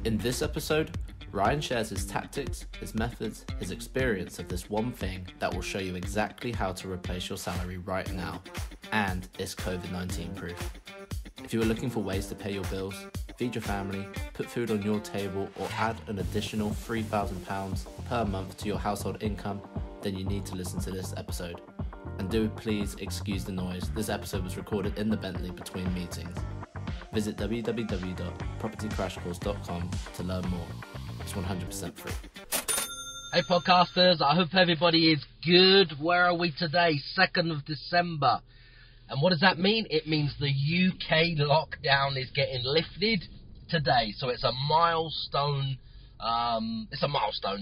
In this episode, Ryan shares his tactics, his methods, his experience of this one thing that will show you exactly how to replace your salary right now, and it's COVID-19 proof. If you are looking for ways to pay your bills, feed your family, put food on your table, or add an additional £3,000 per month to your household income, then you need to listen to this episode. And do please excuse the noise, this episode was recorded in the Bentley between meetings. Visit www.propertycrashcourse.com to learn more. It's 100% free. Hey podcasters, I hope everybody is good. Where are we today? 2nd of December. And what does that mean? It means the UK lockdown is getting lifted today. So it's a milestone,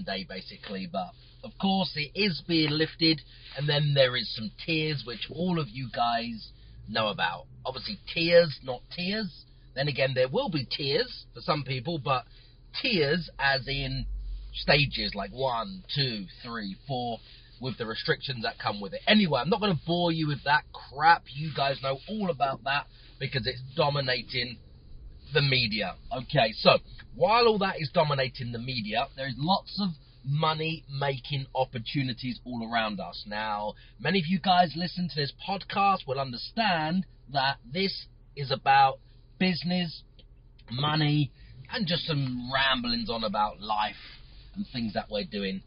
day basically. But of course it is being lifted, and then there is some tears, which all of you guys know about. Obviously tears, not tears. Then again, there will be tears for some people, but tears as in stages like 1, 2, 3, 4, with the restrictions that come with it. Anyway, I'm not going to bore you with that crap. You guys know all about that because it's dominating the media. Okay, so while all that is dominating the media, there's lots of money-making opportunities all around us. Now, many of you guys listen to this podcast will understand that this is about business, money, and just some ramblings on about life and things that we're doing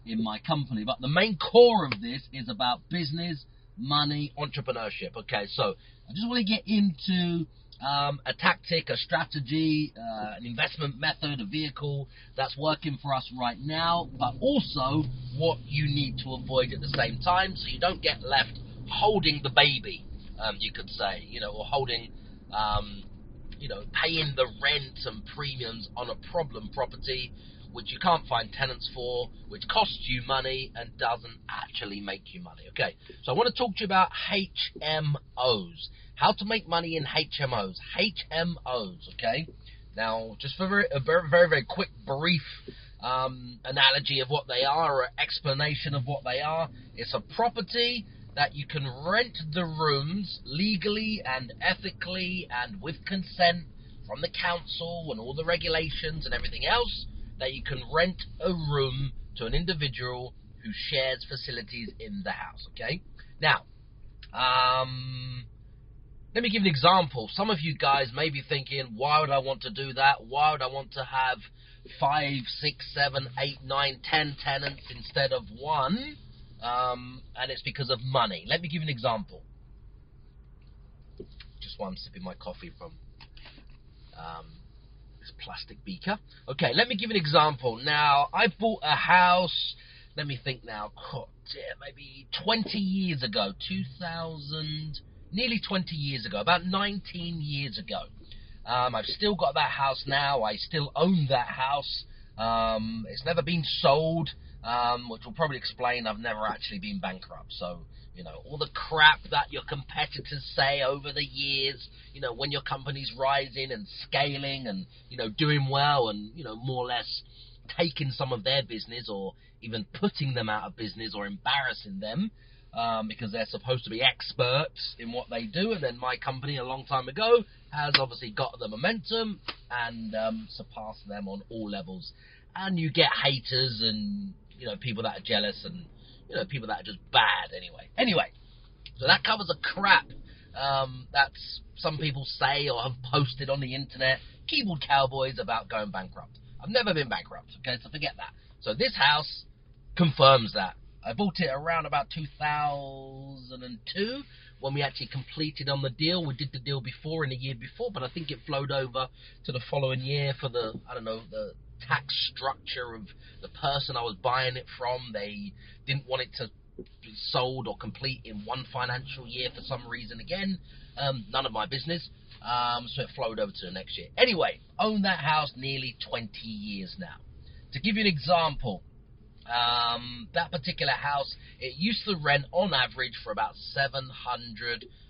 in my company. But the main core of this is about business, money, entrepreneurship. Okay, so I just want to get into a tactic, a strategy, an investment method, a vehicle that's working for us right now, but also what you need to avoid at the same time so you don't get left holding the baby, you could say, or holding, paying the rent and premiums on a problem property which you can't find tenants for, which costs you money and doesn't actually make you money. Okay, so I want to talk to you about HMOs. How to make money in HMOs. HMOs, okay? Now, just for a very, very, very quick, brief analogy of what they are, or explanation of what they are. It's a property that you can rent the rooms legally and ethically and with consent from the council and all the regulations and everything else, that you can rent a room to an individual who shares facilities in the house, okay? Now, let me give an example. Some of you guys may be thinking, why would I want to do that? Why would I want to have 5, 6, 7, 8, 9, 10 tenants instead of one? And it's because of money. Let me give you an example. Just while I'm sipping my coffee from this plastic beaker. Okay, let me give you an example. Now, I bought a house, let me think now, maybe 20 years ago, nearly 20 years ago, about 19 years ago. I've still got that house now. I still own that house. It's never been sold, which will probably explain I've never actually been bankrupt. So, all the crap that your competitors say over the years, when your company's rising and scaling and, doing well and, more or less taking some of their business or even putting them out of business or embarrassing them, because they're supposed to be experts in what they do, and then my company a long time ago has obviously got the momentum and surpassed them on all levels. And you get haters and, people that are jealous and, people that are just bad Anyway, so that covers the crap that's some people say or have posted on the internet, keyboard cowboys, about going bankrupt. I've never been bankrupt, okay, so forget that. So this house confirms that. I bought it around about 2002 when we actually completed on the deal. We did the deal before, in the year before, but I think it flowed over to the following year for the tax structure of the person I was buying it from. They didn't want it to be sold or complete in one financial year for some reason again. None of my business. So it flowed over to the next year. Anyway, owned that house nearly 20 years now. To give you an example, that particular house, it used to rent on average for about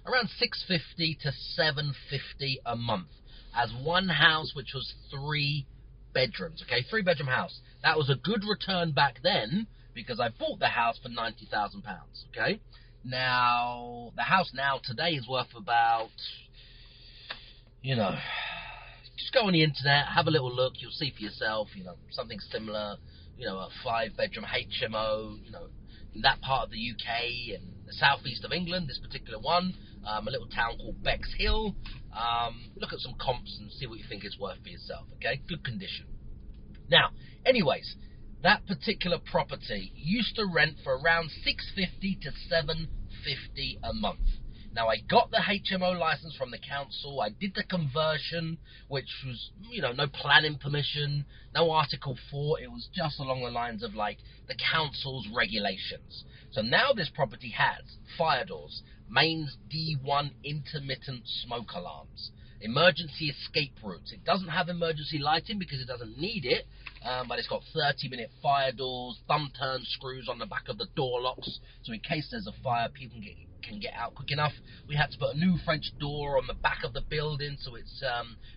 around $650 to $750 a month, as one house which was 3 bedrooms, okay, 3-bedroom house. That was a good return back then because I bought the house for £90,000, okay? Now, the house now today is worth about, just go on the internet, have a little look. You'll see for yourself, something similar. A 5-bedroom HMO, in that part of the UK and the southeast of England. This particular one, a little town called Bexhill. Look at some comps and see what you think it's worth for yourself. Okay, good condition. Now, anyways, that particular property used to rent for around $650 to $750 a month. Now, I got the HMO license from the council. I did the conversion, which was, no planning permission, no Article 4. It was just along the lines of, the council's regulations. So now this property has fire doors, mains D1 intermittent smoke alarms, emergency escape routes. It doesn't have emergency lighting because it doesn't need it, but it's got 30-minute fire doors, thumb-turn screws on the back of the door locks, so in case there's a fire, people can get out quick enough. We had to put a new French door on the back of the building, so it's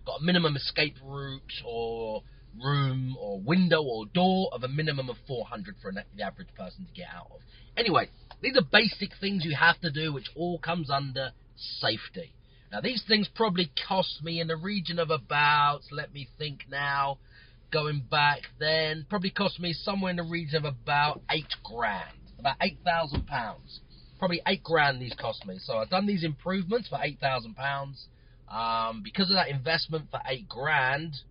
got a minimum escape route or room or window or door of a minimum of 400 for the average person to get out of. Anyway, these are basic things you have to do, which all comes under safety. Now, these things probably cost me in the region of about, let me think now, going back then, probably cost me somewhere in the region of about £8,000, about £8,000. Probably £8,000 these cost me. So I've done these improvements for £8,000. Because of that investment for £8,000,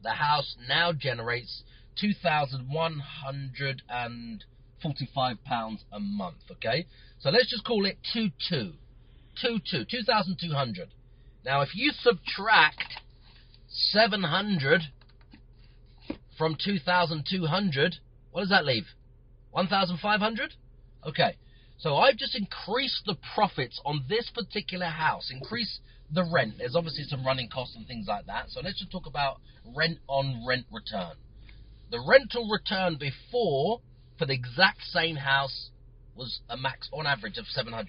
the house now generates £2,145 a month. Okay, so let's just call it 2,200. Now, if you subtract 700 from 2,200, what does that leave? 1,500. Okay. So I've just increased the profits on this particular house, increased the rent. There's obviously some running costs and things like that. So let's just talk about rent on rent return. The rental return before for the exact same house was a max on average of £700.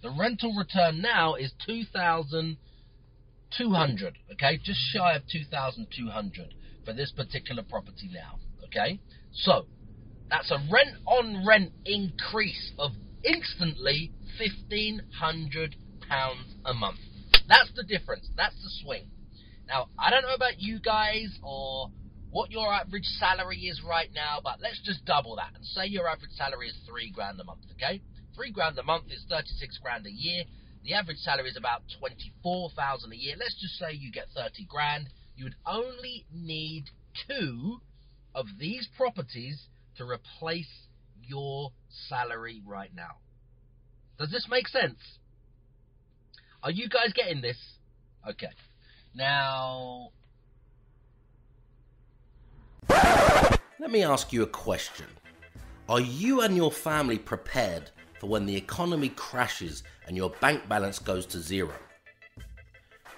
The rental return now is 2,200. Okay, just shy of 2,200 for this particular property now. Okay, so that's a rent on rent increase of instantly £1,500 a month. That's the difference. That's the swing. Now, I don't know about you guys or what your average salary is right now, but let's just double that and say your average salary is £3,000 a month. Okay, £3,000 a month is £36,000 a year. The average salary is about £24,000 a year. Let's just say you get £30,000. You would only need 2 of these properties to replace your salary right now. Does this make sense? Are you guys getting this? Okay. Now, let me ask you a question. Are you and your family prepared for when the economy crashes and your bank balance goes to zero?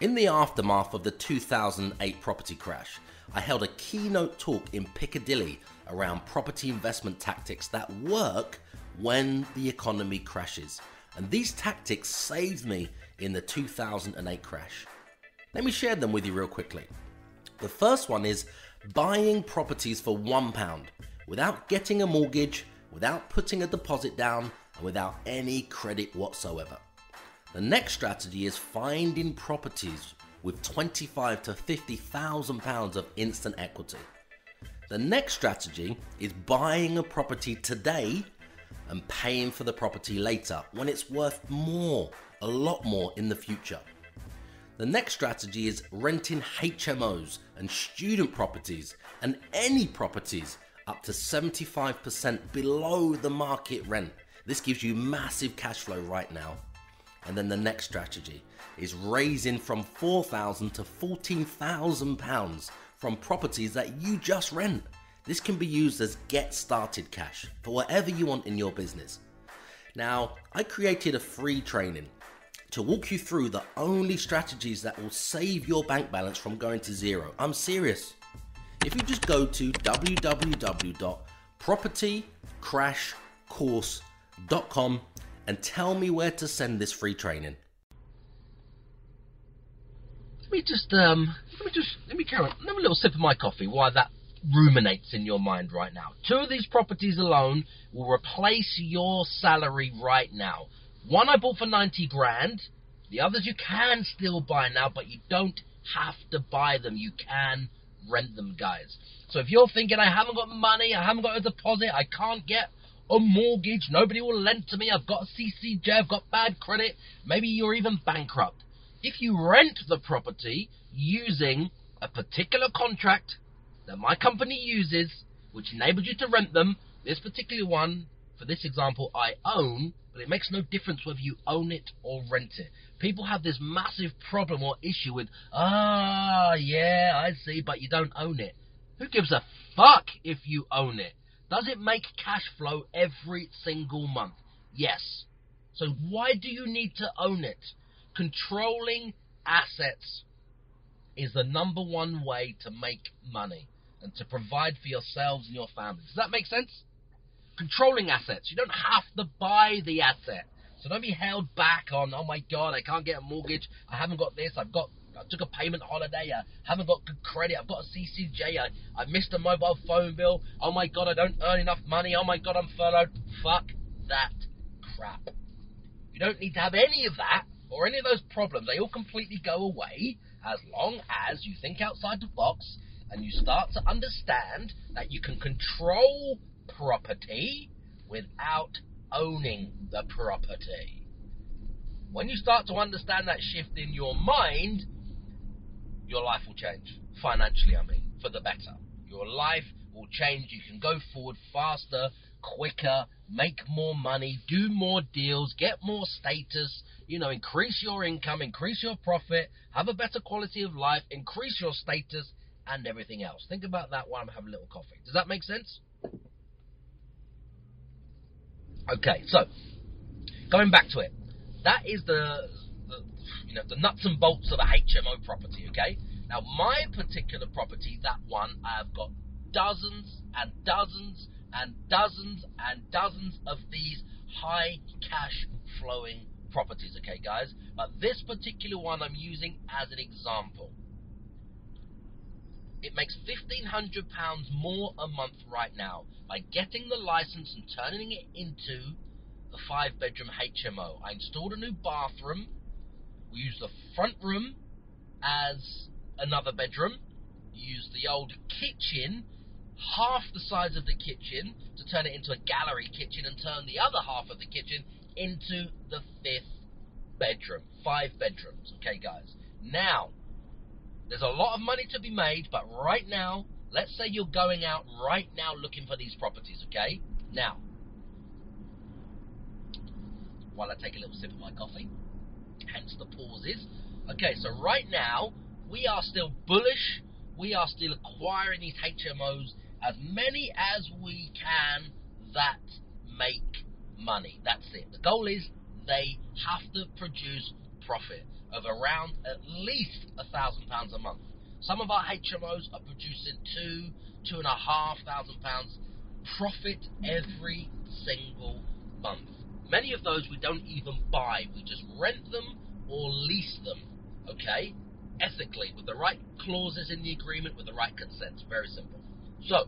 In the aftermath of the 2008 property crash, I held a keynote talk in Piccadilly around property investment tactics that work when the economy crashes. And these tactics saved me in the 2008 crash. Let me share them with you real quickly. The first one is buying properties for £1 without getting a mortgage, without putting a deposit down, and without any credit whatsoever. The next strategy is finding properties with £25,000 to £50,000 of instant equity. The next strategy is buying a property today and paying for the property later when it's worth more, a lot more in the future. The next strategy is renting HMOs and student properties and any properties up to 75% below the market rent. This gives you massive cash flow right now. And then the next strategy is raising from £4,000 to £14,000 from properties that you just rent. This can be used as get started cash for whatever you want in your business. Now, I created a free training to walk you through the only strategies that will save your bank balance from going to zero. I'm serious. If you just go to www.propertycrashcourse.com and tell me where to send this free training. let me carry on. Have a little sip of my coffee while that ruminates in your mind right now. 2 of these properties alone will replace your salary right now. One I bought for 90 grand. The others you can still buy now, but you don't have to buy them. You can rent them, guys. So if you're thinking, I haven't got money, I haven't got a deposit, I can't get a mortgage, nobody will lend to me, I've got a CCJ, I've got bad credit, maybe you're even bankrupt. If you rent the property using a particular contract that my company uses, which enables you to rent them, this particular one, for this example, I own, but it makes no difference whether you own it or rent it. People have this massive problem or issue with, yeah, I see, but you don't own it. Who gives a fuck if you own it? Does it make cash flow every single month? Yes. So why do you need to own it? Controlling assets is the number one way to make money and to provide for yourselves and your family. Does that make sense? Controlling assets. You don't have to buy the asset. So don't be held back on, oh my God, I can't get a mortgage, I haven't got this, I took a payment holiday, I haven't got good credit, I've got a CCJ, I missed a mobile phone bill, oh my God, I don't earn enough money, oh my God, I'm furloughed. Fuck that crap. You don't need to have any of that, or any of those problems. They all completely go away, as long as you think outside the box, and you start to understand that you can control property without owning the property. When you start to understand that shift in your mind, your life will change. Financially, I mean, for the better. Your life will change. You can go forward faster, quicker, make more money, do more deals, get more status, increase your income, increase your profit, have a better quality of life, increase your status, and everything else. Think about that while I'm having a little coffee. Does that make sense? Okay, so going back to it, that is the nuts and bolts of a HMO property. Okay, now my particular property, that one, I've got dozens and dozens and dozens and dozens of these high cash flowing properties. Okay, guys, but this particular one I'm using as an example. It makes £1,500 more a month right now by getting the license and turning it into a 5-bedroom HMO. I installed a new bathroom. We used the front room as another bedroom. Used the old kitchen, half the size of the kitchen, to turn it into a gallery kitchen and turn the other half of the kitchen into the 5th bedroom. 5 bedrooms. Okay, guys. Now, there's a lot of money to be made, but right now, let's say you're going out right now looking for these properties, okay? Now, while I take a little sip of my coffee, hence the pauses. Okay, so right now, we are still bullish. We are still acquiring these HMOs, as many as we can that make money. That's it. The goal is they have to produce profit of around at least £1,000 a month. Some of our HMOs are producing £2,500 profit every single month. Many of those we don't even buy. We just rent them or lease them, okay? Ethically, with the right clauses in the agreement, with the right consent. Very simple. So,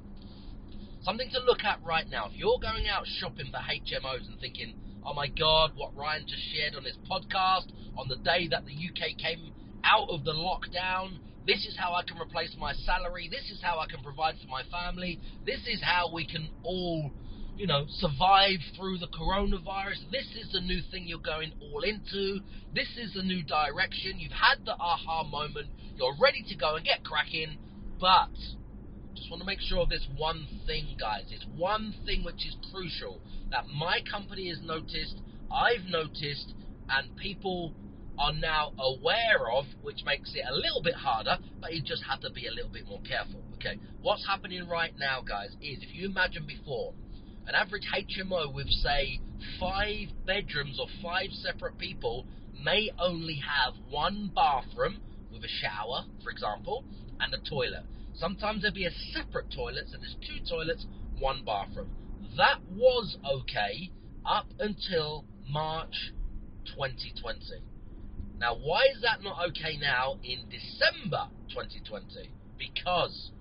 something to look at right now. If you're going out shopping for HMOs and thinking, oh my God, what Ryan just shared on his podcast, on the day that the UK came out of the lockdown, this is how I can replace my salary, this is how I can provide for my family, this is how we can all, survive through the coronavirus, this is the new thing you're going all into, this is the new direction, you've had the aha moment, you're ready to go and get cracking, but just want to make sure of this one thing, guys. It's one thing which is crucial that my company has noticed, I've noticed, and people are now aware of, which makes it a little bit harder, but you just have to be a little bit more careful. Okay, what's happening right now, guys, is if you imagine before, an average HMO with, say, 5 bedrooms or 5 separate people may only have 1 bathroom with a shower, for example, and a toilet. Sometimes there'll be a separate toilet, so there's 2 toilets, 1 bathroom. That was okay up until March 2020. Now, why is that not okay now in December 2020? Because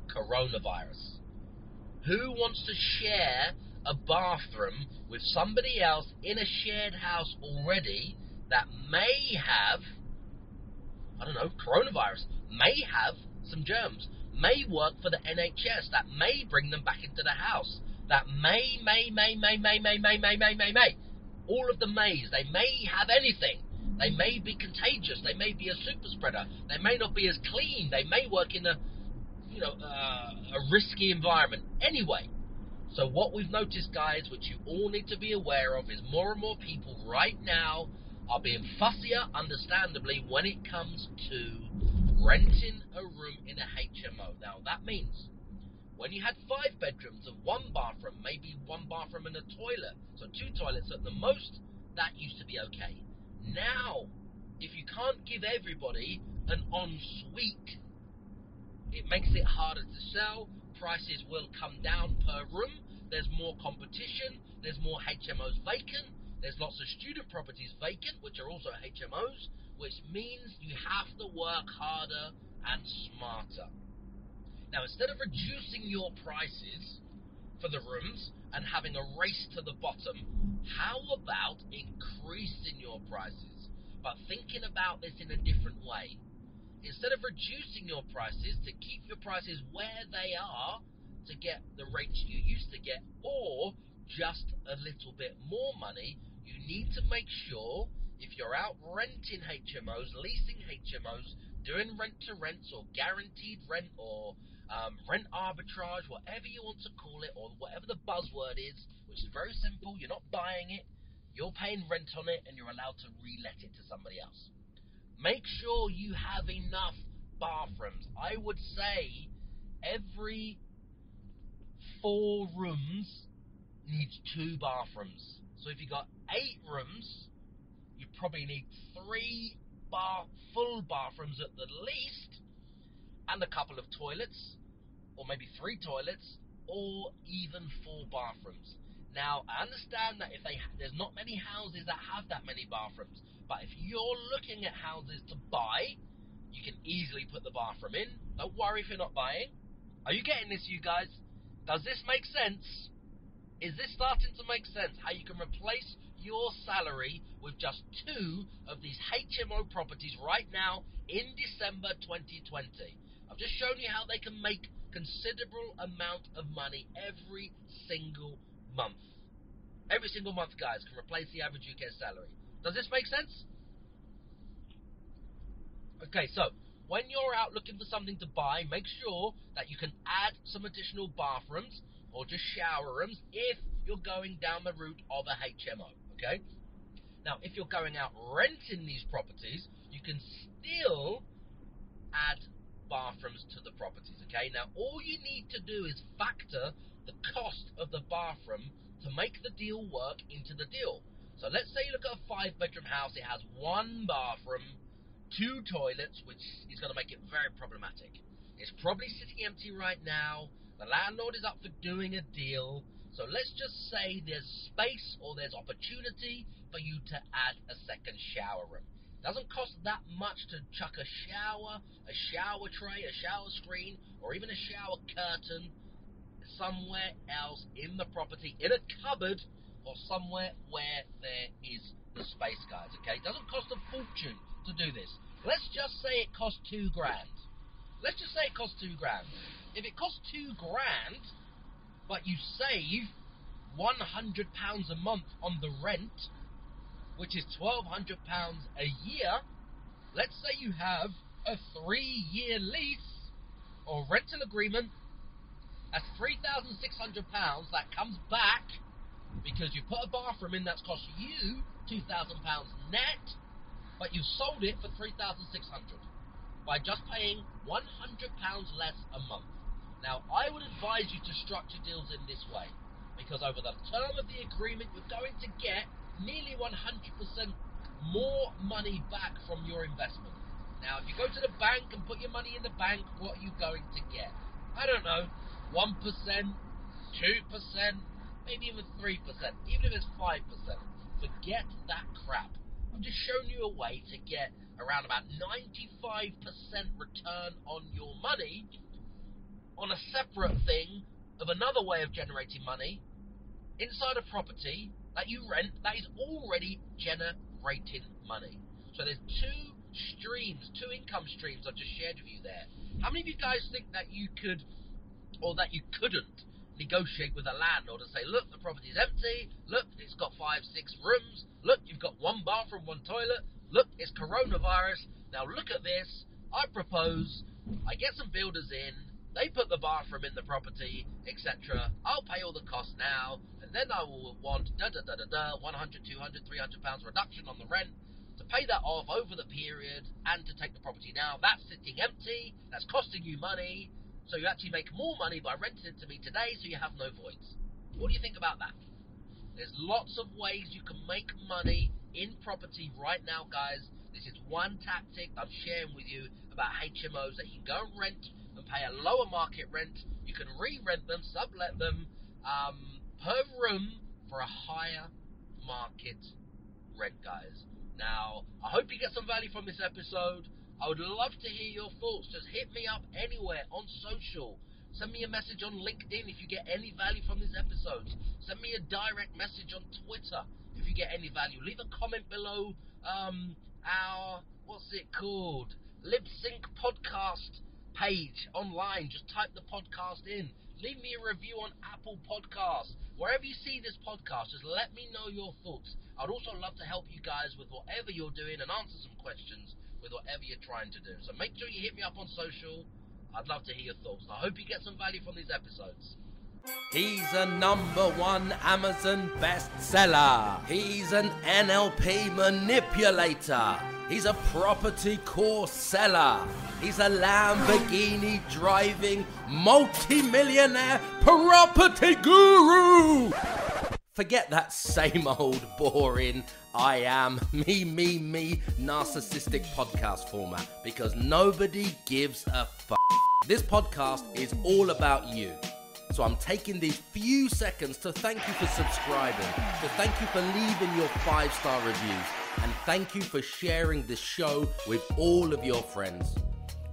coronavirus. Who wants to share a bathroom with somebody else in a shared house already that may have I don't know, coronavirus, may have some germs, may work for the NHS, that may bring them back into the house, that may. All of the mays, they may have anything. They may be contagious, they may be a super spreader, they may not be as clean, they may work in a risky environment. Anyway, so what we've noticed, guys, which you all need to be aware of, is more and more people right now are being fussier, understandably, when it comes to renting a room in a HMO. Now, that means when you had 5 bedrooms and 1 bathroom, maybe 1 bathroom and a toilet, so 2 toilets at the most, that used to be okay. Now, if you can't give everybody an ensuite, it makes it harder to sell. Prices will come down per room. There's more competition. There's more HMOs vacant. There's lots of student properties vacant, which are also HMOs, which means you have to work harder and smarter. Now, instead of reducing your prices for the rooms and having a race to the bottom, how about increasing your prices, but thinking about this in a different way? Instead of reducing your prices to keep your prices where they are to get the rates you used to get, or just a little bit more money, you need to make sure, if you're out renting HMOs, leasing HMOs, doing rent-to-rents or guaranteed rent or rent arbitrage, whatever you want to call it, or whatever the buzzword is, which is very simple. You're not buying it, you're paying rent on it, and you're allowed to re-let it to somebody else. Make sure you have enough bathrooms. I would say every 4 rooms needs 2 bathrooms. So if you've got 8 rooms, you probably need 3 full bathrooms at the least, and a couple of toilets, or maybe 3 toilets, or even 4 bathrooms. Now, I understand that there's not many houses that have that many bathrooms, but if you're looking at houses to buy, you can easily put the bathroom in. Don't worry if you're not buying. Are you getting this, you guys? Does this make sense? Is this starting to make sense? How you can replace your salary with just 2 of these HMO properties right now in December 2020. I've just shown you how they can make considerable amount of money every single month. Every single month, guys, can replace the average UK salary. Does this make sense? Okay, so when you're out looking for something to buy, make sure that you can add some additional bathrooms or just shower rooms if you're going down the route of a HMO, okay? Now, if you're going out renting these properties, you can still add bathrooms to the properties, okay? Now, all you need to do is factor the cost of the bathroom to make the deal work into the deal. So let's say you look at a 5-bedroom house, it has 1 bathroom, 2 toilets, which is going to make it very problematic. It's probably sitting empty right now. The landlord is up for doing a deal. So let's just say there's space or there's opportunity for you to add a second shower room. It doesn't cost that much to chuck a shower tray, a shower screen, or even a shower curtain somewhere else in the property, in a cupboard, or somewhere where there is the space, guys, okay? It doesn't cost a fortune to do this. Let's just say it costs £2,000. Let's just say it costs £2,000. If it costs £2,000, but you save £100 a month on the rent, which is £1,200 a year, let's say you have a 3-year lease or rental agreement, that's £3,600 that comes back because you put a bathroom in that's cost you £2,000 net, but you sold it for £3,600 by just paying £100 less a month. Now, I would advise you to structure deals in this way, because over the term of the agreement, you're going to get nearly 100% more money back from your investment. Now, if you go to the bank and put your money in the bank, what are you going to get? I don't know, 1%, 2%, maybe even 3%, even if it's 5%. Forget that crap. I've just shown you a way to get around about 95% return on your money on a separate thing of another way of generating money inside a property that you rent that is already generating money. So there's 2 streams, 2 income streams I've just shared with you there. How many of you guys think that you could, or that you couldn't, negotiate with a landlord and say, look, the property's empty, look, it's got 5, 6 rooms, look, you've got 1 bathroom, 1 toilet, look, it's coronavirus, now look at this, I propose, I get some builders in, they put the bathroom in the property, etc. I'll pay all the costs now, and then I will want 100, 200, 300 pounds reduction on the rent to pay that off over the period and to take the property now. That's sitting empty, that's costing you money, so you actually make more money by renting it to me today, so you have no voids. What do you think about that? There's lots of ways you can make money in property right now, guys. This is one tactic I'm sharing with you about HMOs that you can go and rent and pay a lower market rent. You can re-rent them, sublet them per room for a higher market rent, guys. Now, I hope you get some value from this episode. I would love to hear your thoughts. Just hit me up anywhere on social. Send me a message on LinkedIn if you get any value from these episodes. Send me a direct message on Twitter if you get any value. Leave a comment below our, what's it called? Lip Sync podcast page online. Just type the podcast in. Leave me a review on Apple Podcasts. Wherever you see this podcast, just let me know your thoughts. I'd also love to help you guys with whatever you're doing and answer some questions with whatever you're trying to do. So make sure you hit me up on social. I'd love to hear your thoughts. I hope you get some value from these episodes. He's a #1 Amazon bestseller. He's an NLP manipulator. He's a property course seller. He's a Lamborghini driving multi-millionaire property guru. Forget that same old boring I am me narcissistic podcast format, because nobody gives a fuck. This podcast is all about you. So I'm taking these few seconds to thank you for subscribing, to thank you for leaving your 5-star reviews, and thank you for sharing this show with all of your friends.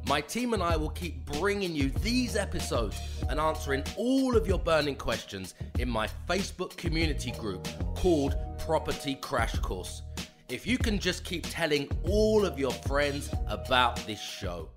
My team and I will keep bringing you these episodes and answering all of your burning questions in my Facebook community group called Property Crash Course. If you can just keep telling all of your friends about this show.